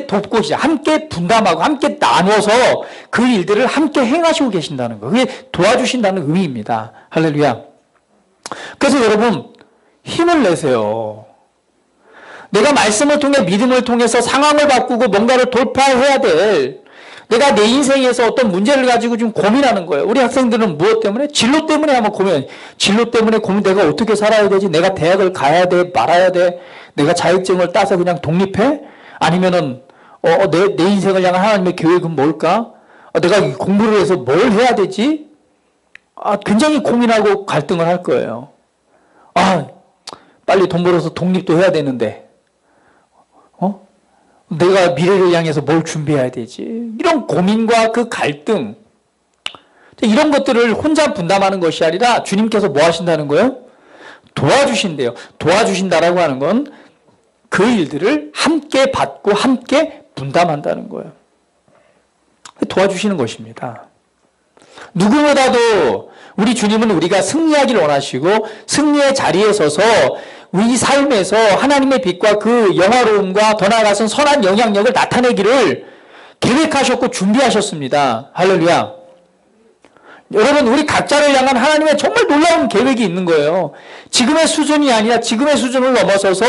돕고 함께 분담하고 함께 나눠서 그 일들을 함께 행하시고 계신다는 거예요. 그게 도와주신다는 의미입니다. 할렐루야. 그래서 여러분 힘을 내세요. 내가 말씀을 통해 믿음을 통해서 상황을 바꾸고 뭔가를 돌파해야 될, 내가 내 인생에서 어떤 문제를 가지고 좀 고민하는 거예요. 우리 학생들은 무엇 때문에? 진로 때문에 아마 고민. 진로 때문에 고민. 내가 어떻게 살아야 되지? 내가 대학을 가야 돼? 말아야 돼? 내가 자격증을 따서 그냥 독립해? 아니면은 내 인생을 향한 하나님의 계획은 뭘까? 내가 공부를 해서 뭘 해야 되지? 굉장히 고민하고 갈등을 할 거예요. 빨리 돈 벌어서 독립도 해야 되는데, 내가 미래를 향해서 뭘 준비해야 되지? 이런 고민과 그 갈등, 이런 것들을 혼자 분담하는 것이 아니라 주님께서 뭐 하신다는 거예요? 도와주신대요. 도와주신다라고 하는 건 그 일들을 함께 받고 함께 분담한다는 거예요. 도와주시는 것입니다. 누구보다도 우리 주님은 우리가 승리하기를 원하시고 승리의 자리에 서서 우리 삶에서 하나님의 빛과 그 영화로움과 더 나아가서는 선한 영향력을 나타내기를 계획하셨고 준비하셨습니다. 할렐루야. 여러분, 우리 각자를 향한 하나님의 정말 놀라운 계획이 있는 거예요. 지금의 수준이 아니라 지금의 수준을 넘어서서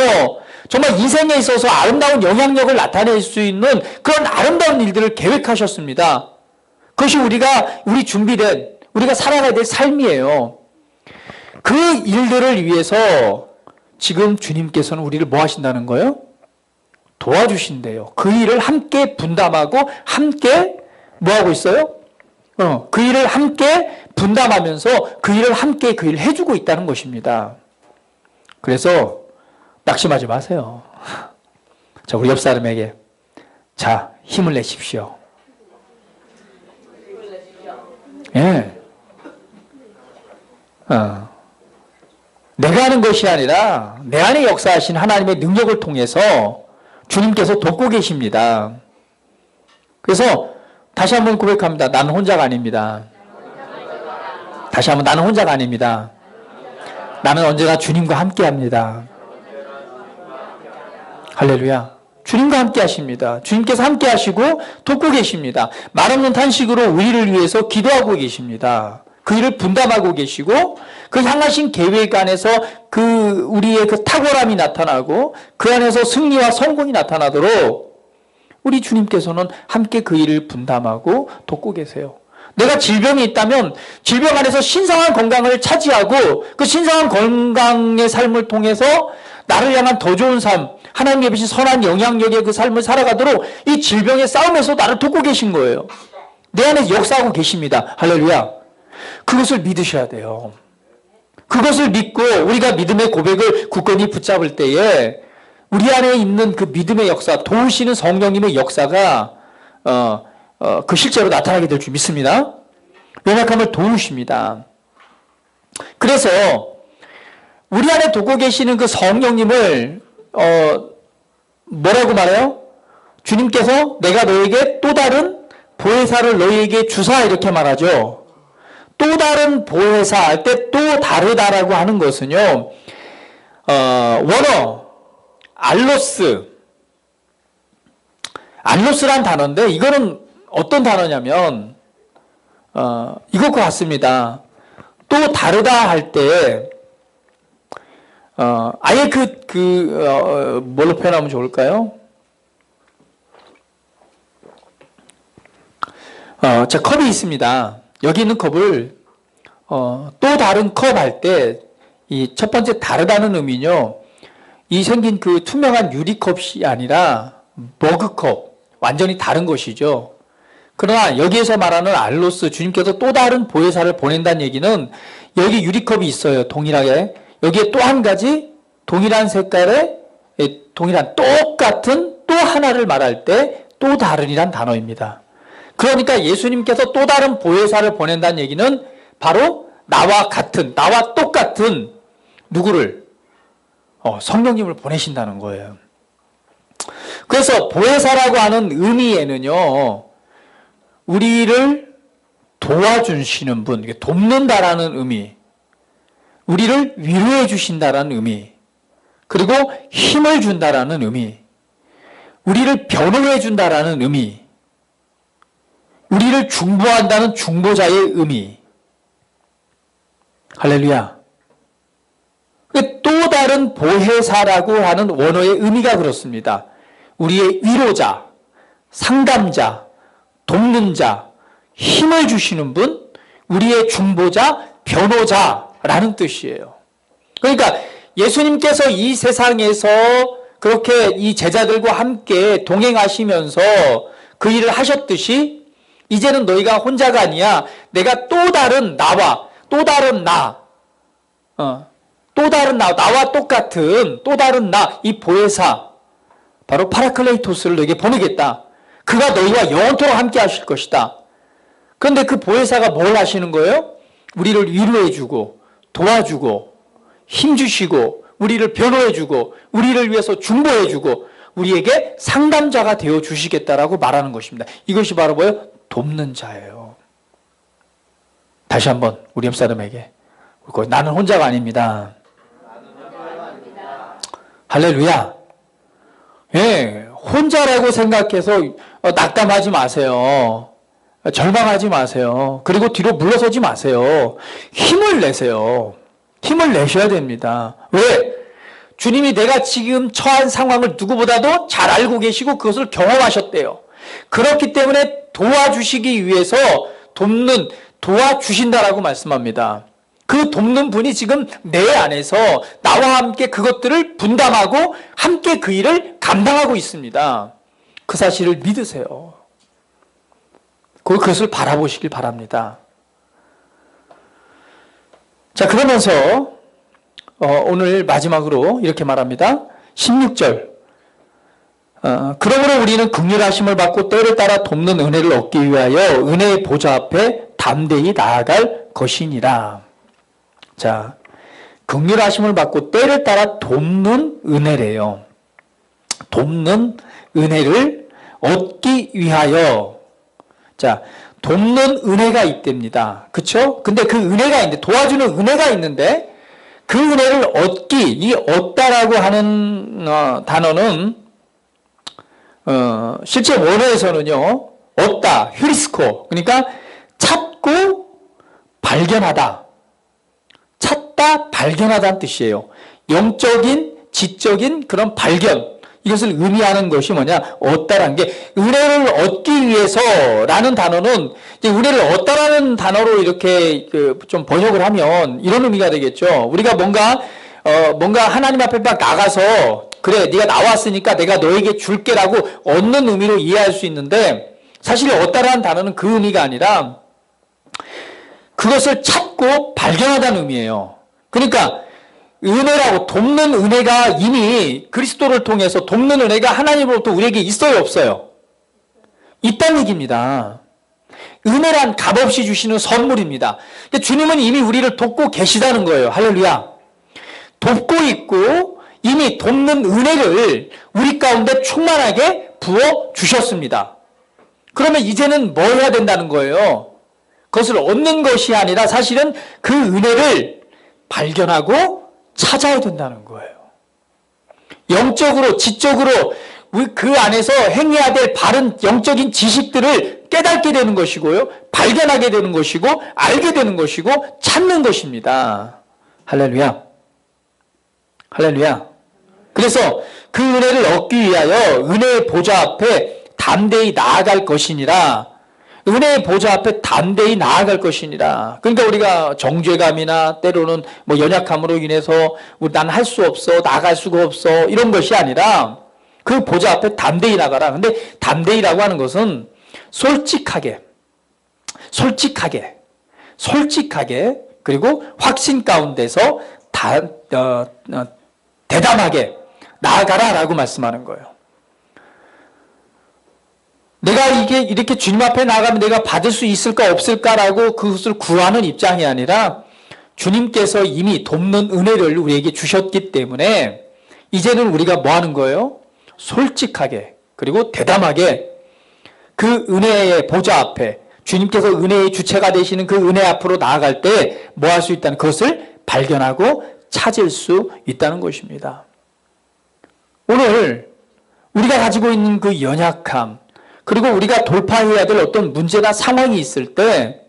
정말 인생에 있어서 아름다운 영향력을 나타낼 수 있는 그런 아름다운 일들을 계획하셨습니다. 그것이 우리 준비된, 우리가 살아가야 될 삶이에요. 그 일들을 위해서 지금 주님께서는 우리를 뭐 하신다는 거예요? 도와주신대요. 그 일을 함께 분담하고 함께 뭐 하고 있어요? 그 일을 함께 분담하면서 그 일을 함께 그 일을 해주고 있다는 것입니다. 그래서 낙심하지 마세요. 자, 우리 옆 사람에게 자, 힘을 내십시오. 예. 내가 하는 것이 아니라 내 안에 역사하신 하나님의 능력을 통해서 주님께서 돕고 계십니다. 그래서 다시 한번 고백합니다. 나는 혼자가 아닙니다. 다시 한번 나는 혼자가 아닙니다. 나는 언제나 주님과 함께 합니다. 할렐루야. 주님과 함께 하십니다. 주님께서 함께 하시고 돕고 계십니다. 말없는 탄식으로 우리를 위해서 기도하고 계십니다. 그 일을 분담하고 계시고 그 향하신 계획 안에서 그 우리의 그 탁월함이 나타나고 그 안에서 승리와 성공이 나타나도록 우리 주님께서는 함께 그 일을 분담하고 돕고 계세요. 내가 질병이 있다면 질병 안에서 신성한 건강을 차지하고 그 신성한 건강의 삶을 통해서 나를 향한 더 좋은 삶, 하나님의 빛이 선한 영향력의 그 삶을 살아가도록 이 질병의 싸움에서 나를 돕고 계신 거예요. 내 안에 역사하고 계십니다. 할렐루야. 그것을 믿으셔야 돼요. 그것을 믿고 우리가 믿음의 고백을 굳건히 붙잡을 때에 우리 안에 있는 그 믿음의 역사, 도우시는 성령님의 역사가 그 실제로 나타나게 될 줄 믿습니다. 연약함을 도우십니다. 그래서 우리 안에 돕고 계시는 그 성령님을 뭐라고 말해요? 주님께서 내가 너에게 또 다른 보혜사를 너희에게 주사 이렇게 말하죠. 또 다른 보혜사 할 때 또 다르다라고 하는 것은요. 원어 알로스란 단어인데 이거는 어떤 단어냐면 이것과 같습니다. 또 다르다 할 때 아예 뭘로 표현하면 좋을까요? 자, 컵이 있습니다. 여기 있는 컵을 또 다른 컵 할 때 이 첫 번째 다르다는 의미는요. 이 생긴 그 투명한 유리컵이 아니라 머그컵, 완전히 다른 것이죠. 그러나 여기에서 말하는 알로스, 주님께서 또 다른 보혜사를 보낸다는 얘기는 여기 유리컵이 있어요. 동일하게. 여기에 또 한 가지 동일한 색깔의 동일한 똑같은 또 하나를 말할 때 또 다른이란 단어입니다. 그러니까 예수님께서 또 다른 보혜사를 보낸다는 얘기는 바로 나와 같은, 나와 똑같은 누구를? 성령님을 보내신다는 거예요. 그래서 보혜사라고 하는 의미에는요, 우리를 도와주시는 분, 돕는다라는 의미, 우리를 위로해 주신다라는 의미, 그리고 힘을 준다라는 의미, 우리를 변호해 준다라는 의미, 우리를 중보한다는 중보자의 의미. 할렐루야. 또 다른 보혜사라고 하는 원어의 의미가 그렇습니다. 우리의 위로자, 상담자, 돕는 자, 힘을 주시는 분, 우리의 중보자, 변호자라는 뜻이에요. 그러니까 예수님께서 이 세상에서 그렇게 이 제자들과 함께 동행하시면서 그 일을 하셨듯이 이제는 너희가 혼자가 아니야. 내가 또 다른 나와 또 다른 나와 똑같은 또 다른 나, 이 보혜사, 바로 파라클레이토스를 너에게 보내겠다. 그가 너희와 영원토록 함께 하실 것이다. 그런데 그 보혜사가 뭘 하시는 거예요? 우리를 위로해주고 도와주고 힘주시고 우리를 변호해주고 우리를 위해서 중보해주고 우리에게 상담자가 되어주시겠다라고 말하는 것입니다. 이것이 바로 뭐예요? 돕는 자예요. 다시 한번 우리 옆 사람에게, 나는 혼자가 아닙니다. 할렐루야. 예, 혼자라고 생각해서 낙담하지 마세요. 절망하지 마세요. 그리고 뒤로 물러서지 마세요. 힘을 내세요. 힘을 내셔야 됩니다. 왜? 주님이 내가 지금 처한 상황을 누구보다도 잘 알고 계시고 그것을 경험하셨대요. 그렇기 때문에 도와주시기 위해서 도와주신다라고 말씀합니다. 그 돕는 분이 지금 내 안에서 나와 함께 그것들을 분담하고 함께 그 일을 감당하고 있습니다. 그 사실을 믿으세요. 그것을 바라보시길 바랍니다. 자, 그러면서 오늘 마지막으로 이렇게 말합니다. 16절. 그러므로 우리는 긍휼하심을 받고 때를 따라 돕는 은혜를 얻기 위하여 은혜의 보좌 앞에 담대히 나아갈 것이니라. 자, 긍휼하심을 받고 때를 따라 돕는 은혜래요. 돕는 은혜를 얻기 위하여. 자, 돕는 은혜가 있답니다. 그쵸? 근데 그 은혜가 있는데, 도와주는 은혜가 있는데, 그 은혜를 이 얻다라고 하는 단어는, 실제 원어에서는요, 얻다, 휴리스코. 그러니까 찾고 발견하다. 찾다, 발견하다는 뜻이에요. 영적인, 지적인 그런 발견. 이것을 의미하는 것이 뭐냐? 얻다라는 게, 은혜를 얻기 위해서라는 단어는, 이제 은혜를 얻다라는 단어로 이렇게 좀 번역을 하면 이런 의미가 되겠죠. 우리가 뭔가 하나님 앞에 막 나가서, 그래, 네가 나왔으니까 내가 너에게 줄게라고 얻는 의미로 이해할 수 있는데, 사실 얻다라는 단어는 그 의미가 아니라, 그것을 찾고 발견하다는 의미예요. 그러니까, 은혜라고, 돕는 은혜가 이미 그리스도를 통해서 돕는 은혜가 하나님으로부터 우리에게 있어요, 없어요? 있다는 얘기입니다. 은혜란 값없이 주시는 선물입니다. 주님은 이미 우리를 돕고 계시다는 거예요. 할렐루야. 돕고 있고 이미 돕는 은혜를 우리 가운데 충만하게 부어 주셨습니다. 그러면 이제는 뭘 해야 된다는 거예요? 그것을 얻는 것이 아니라 사실은 그 은혜를 발견하고 찾아야 된다는 거예요. 영적으로, 지적으로 그 안에서 행해야 될 바른 영적인 지식들을 깨닫게 되는 것이고요. 발견하게 되는 것이고, 알게 되는 것이고, 찾는 것입니다. 할렐루야. 할렐루야. 그래서 그 은혜를 얻기 위하여 은혜의 보좌 앞에 담대히 나아갈 것이니라. 은혜의 보좌 앞에 담대히 나아갈 것이니라. 그러니까 우리가 정죄감이나 때로는 뭐 연약함으로 인해서 난 할 수 없어, 나갈 수가 없어, 이런 것이 아니라 그 보좌 앞에 담대히 나가라. 근데 담대히라고 하는 것은 솔직하게, 그리고 확신 가운데서 대담하게 나아가라라고 말씀하는 거예요. 내가 이렇게 주님 앞에 나가면 내가 받을 수 있을까 없을까라고 그것을 구하는 입장이 아니라 주님께서 이미 돕는 은혜를 우리에게 주셨기 때문에 이제는 우리가 뭐 하는 거예요? 솔직하게 그리고 대담하게 그 은혜의 보좌 앞에 주님께서 은혜의 주체가 되시는 그 은혜 앞으로 나아갈 때 뭐 할 수 있다는 그것을 발견하고 찾을 수 있다는 것입니다. 오늘 우리가 가지고 있는 그 연약함 그리고 우리가 돌파해야 될 어떤 문제나 상황이 있을 때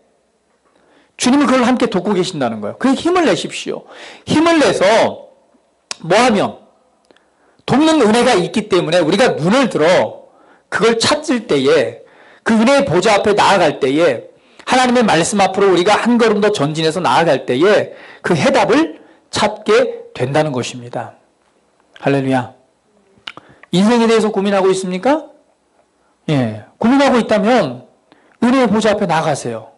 주님은 그걸 함께 돕고 계신다는 거예요. 그 힘을 내십시오. 힘을 내서 뭐 하면? 돕는 은혜가 있기 때문에 우리가 눈을 들어 그걸 찾을 때에, 그 은혜의 보좌 앞에 나아갈 때에, 하나님의 말씀 앞으로 우리가 한 걸음 더 전진해서 나아갈 때에 그 해답을 찾게 된다는 것입니다. 할렐루야. 인생에 대해서 고민하고 있습니까? 예, 고민하고 있다면 은혜의 보좌 앞에 나가세요.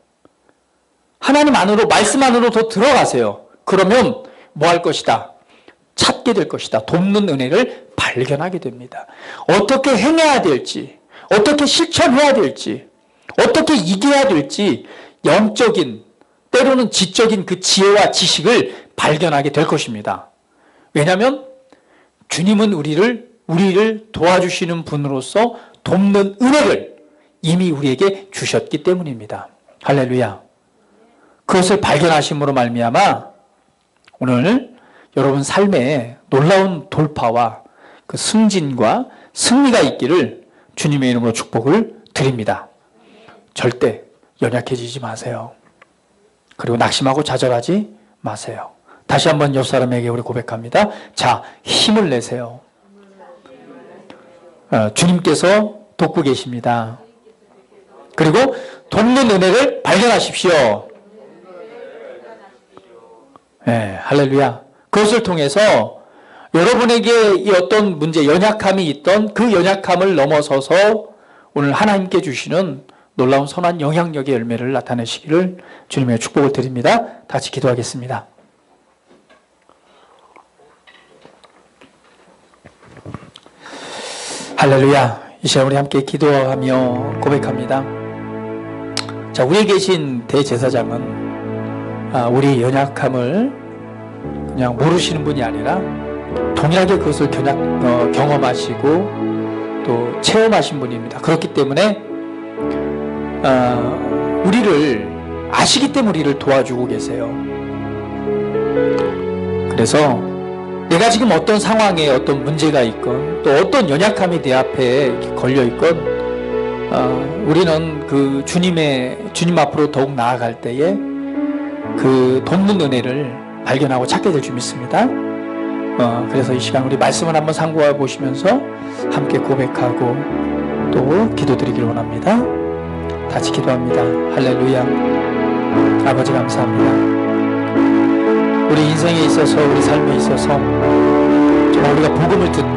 하나님 안으로, 말씀 안으로 더 들어가세요. 그러면 뭐 할 것이다? 찾게 될 것이다. 돕는 은혜를 발견하게 됩니다. 어떻게 행해야 될지, 어떻게 실천해야 될지, 어떻게 이겨야 될지 영적인, 때로는 지적인 그 지혜와 지식을 발견하게 될 것입니다. 왜냐하면 주님은 우리를 도와주시는 분으로서 돕는 은혜를 이미 우리에게 주셨기 때문입니다. 할렐루야. 그것을 발견하심으로 말미암아 오늘 여러분 삶에 놀라운 돌파와 그 승진과 승리가 있기를 주님의 이름으로 축복을 드립니다. 절대 연약해지지 마세요. 그리고 낙심하고 좌절하지 마세요. 다시 한번 옆 사람에게 우리 고백합니다. 자, 힘을 내세요. 주님께서 돕고 계십니다. 그리고 돕는 은혜를 발견하십시오. 네, 할렐루야. 그것을 통해서 여러분에게 이 어떤 문제, 연약함이 있던 그 연약함을 넘어서서 오늘 하나님께 주시는 놀라운 선한 영향력의 열매를 나타내시기를 주님의 축복을 드립니다. 같이 기도하겠습니다. 할렐루야. 이 시간 우리 함께 기도하며 고백합니다. 자, 우리에 계신 대제사장은 우리 연약함을 그냥 모르시는 분이 아니라 동일하게 그것을 경험하시고 또 체험하신 분입니다. 그렇기 때문에 우리를 아시기 때문에 우리를 도와주고 계세요. 그래서 내가 지금 어떤 상황에 어떤 문제가 있건 또 어떤 연약함이 내 앞에 걸려 있건 우리는 그 주님 앞으로 더욱 나아갈 때에 그 돕는 은혜를 발견하고 찾게 될 줄 믿습니다. 그래서 이 시간 우리 말씀을 한번 상고해 보시면서 함께 고백하고 또 기도드리기를 원합니다. 같이 기도합니다. 할렐루야. 아버지 감사합니다. 우리 인생에 있어서, 우리 삶에 있어서 정말 우리가 복음을 듣고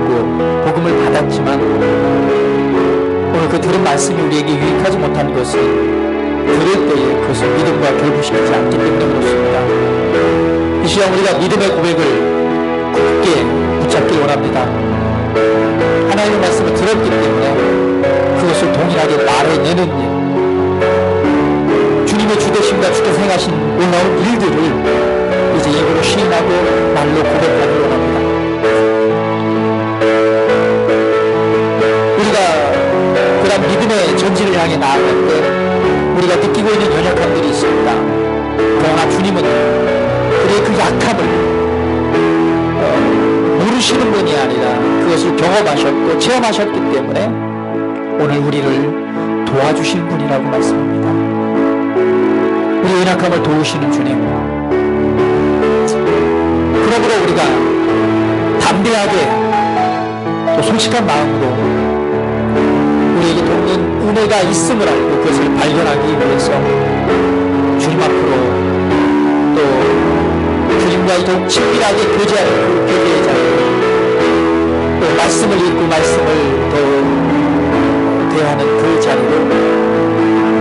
복음을 받았지만 오늘 그 들은 말씀이 우리에게 유익하지 못한 것은 들을 때에 그것을 믿음과 결부시키지 않기 때문에 그렇습니다. 이 시간 우리가 믿음의 고백을 굳게 붙잡기 원합니다. 하나님의 말씀을 들었기 때문에 그것을 동일하게 말해내는 일, 주님의 주되심과 주께서 행하신 놀라운 일들을 이제 입으로 시인하고 말로 고백하기 원합니다. 우리가 그런 믿음의 전진을 향해 나아갈 때 우리가 느끼고 있는 연약함들이 있습니다. 그러나 주님은 우리의 그 약함을 모르시는 분이 아니라 그것을 경험하셨고 체험하셨기 때문에 오늘 우리를 도와주실 분이라고 말씀합니다. 우리의 연약함을 도우시는 주님, 그러므로 우리가 담대하게 또 솔직한 마음으로 우리에게 돕는 은혜가 있음을 알고 그것을 발견하기 위해서 주님 앞으로 또 주님과 더욱 친밀하게 교제하는 그 교제의 자리로 또 말씀을 읽고 말씀을 또 대하는 그 자리로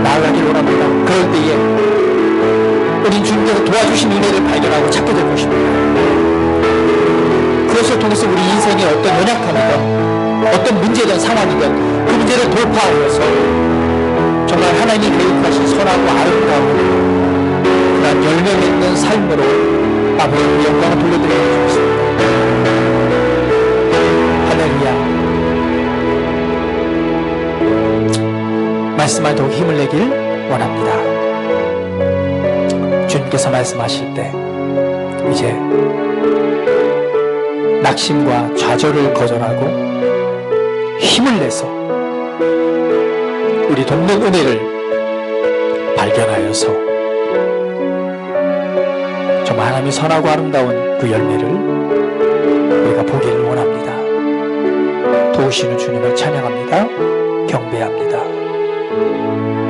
나아가길 원합니다. 그럴 때에 우린 주님께서 도와주신 은혜를 발견하고 찾게 될 것입니다. 그것을 통해서 우리 인생의 어떤 연약함이든 어떤 문제든 상황이든 그 문제를 돌파하면서 정말 하나님이 계획하신 선하고 아름다운 그런 열매 맺는 삶으로 아버지의 영광을 돌려드리는 것입니다. 할렐루야. 말씀에 더욱 힘을 내길 원합니다. 주님께서 말씀하실 때 이제 낙심과 좌절을 거절하고 힘을 내서 우리 돕는 은혜를 발견하여서 정말 하나님이 선하고 아름다운 그 열매를 우리가 보기를 원합니다. 도우시는 주님을 찬양합니다. 경배합니다.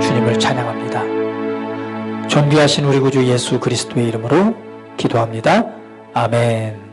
주님을 찬양합니다. 존귀하신 우리 구주 예수 그리스도의 이름으로 기도합니다. 아멘.